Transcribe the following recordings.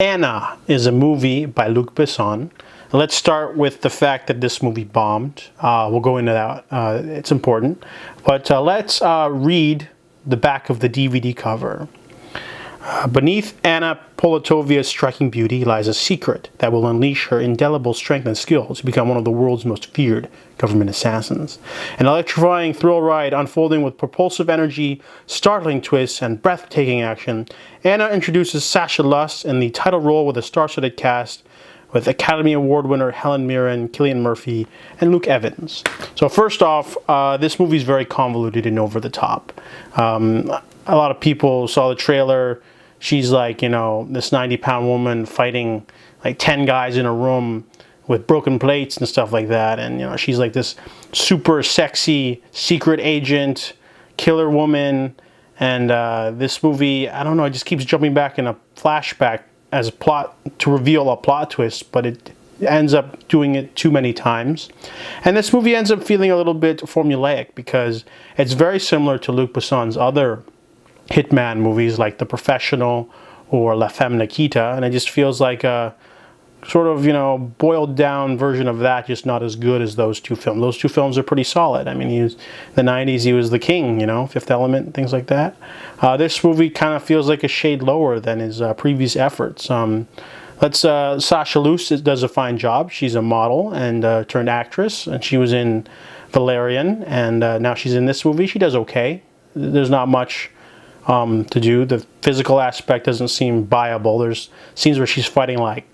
Hanna is a movie by Luc Besson. Let's start with the fact that this movie bombed. We'll go into that. It's important. But let's read the back of the DVD cover. Beneath Anna Politovia's striking beauty lies a secret that will unleash her indelible strength and skill to become one of the world's most feared government assassins. An electrifying thrill ride unfolding with propulsive energy, startling twists, and breathtaking action, Anna introduces Sacha Lust in the title role with a star-studded cast with Academy Award winner Helen Mirren, Cillian Murphy, and Luke Evans. So first off, this movie is very convoluted and over the top. A lot of people saw the trailer. She's like, you know, this 90-pound woman fighting like 10 guys in a room with broken plates and stuff like that. And, you know, she's like this super sexy secret agent, killer woman. And this movie, I don't know, it just keeps jumping back in a flashback as a plot to reveal a plot twist, but it ends up doing it too many times. And this movie ends up feeling a little bit formulaic because it's very similar to Luc Besson's other hitman movies like The Professional or La Femme Nikita, and it just feels like a sort of, you know, boiled down version of that, just not as good as those two films. Those two films are pretty solid. I mean, in the 90s, he was the king, you know, Fifth Element, things like that. This movie kind of feels like a shade lower than his previous efforts. Sacha Lust does a fine job. She's a model and turned actress, and she was in Valerian, and now she's in this movie. She does okay. There's not much to do. The physical aspect doesn't seem viable. There's scenes where she's fighting like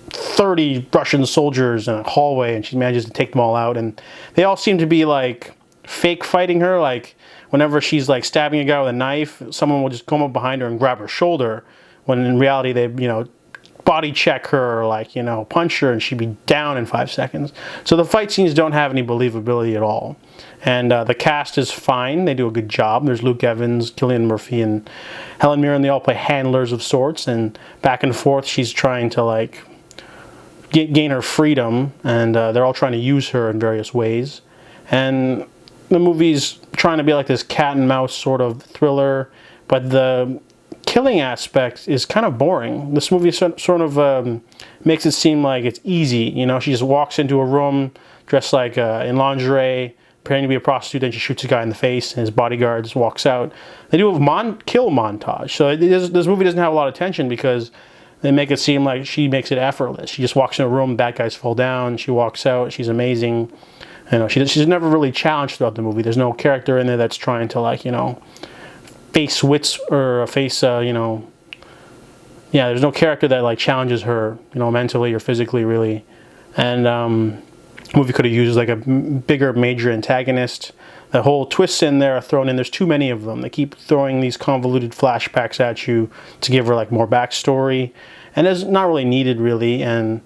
30 Russian soldiers in a hallway and she manages to take them all out, and they all seem to be like fake fighting her. Like whenever she's like stabbing a guy with a knife, someone will just come up behind her and grab her shoulder, when in reality they, you know, body check her or like, you know, punch her and she'd be down in 5 seconds. So the fight scenes don't have any believability at all. And the cast is fine. They do a good job. There's Luke Evans, Cillian Murphy, and Helen Mirren. They all play handlers of sorts, and back and forth she's trying to like gain her freedom, and they're all trying to use her in various ways. And the movie's trying to be like this cat and mouse sort of thriller, but the killing aspect is kind of boring. This movie sort of makes it seem like it's easy. You know, she just walks into a room dressed like in lingerie, preparing to be a prostitute, and she shoots a guy in the face, and his bodyguard just walks out. They do a kill montage. So this movie doesn't have a lot of tension because they make it seem like she makes it effortless. She just walks in a room, bad guys fall down, she walks out, she's amazing. You know, she's never really challenged throughout the movie. There's no character in there that's trying to, like, you know, face wits or face, you know, yeah, there's no character that like challenges her, you know, mentally or physically, really. And the movie could have used like a bigger major antagonist. The whole twists in there are thrown in. There's too many of them. They keep throwing these convoluted flashbacks at you to give her like more backstory, and it's not really needed, really. And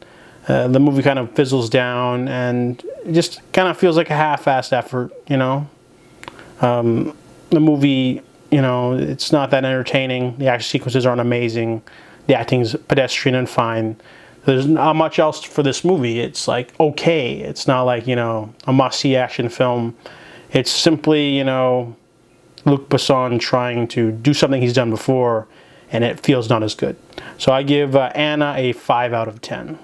the movie kind of fizzles down, and it just kind of feels like a half-assed effort, you know. The movie, you know, it's not that entertaining. The action sequences aren't amazing. The acting's pedestrian and fine. There's not much else for this movie. It's like okay. It's not like, you know, a must-see action film. It's simply, you know, Luc Besson trying to do something he's done before, and it feels not as good. So I give Anna a 5 out of 10.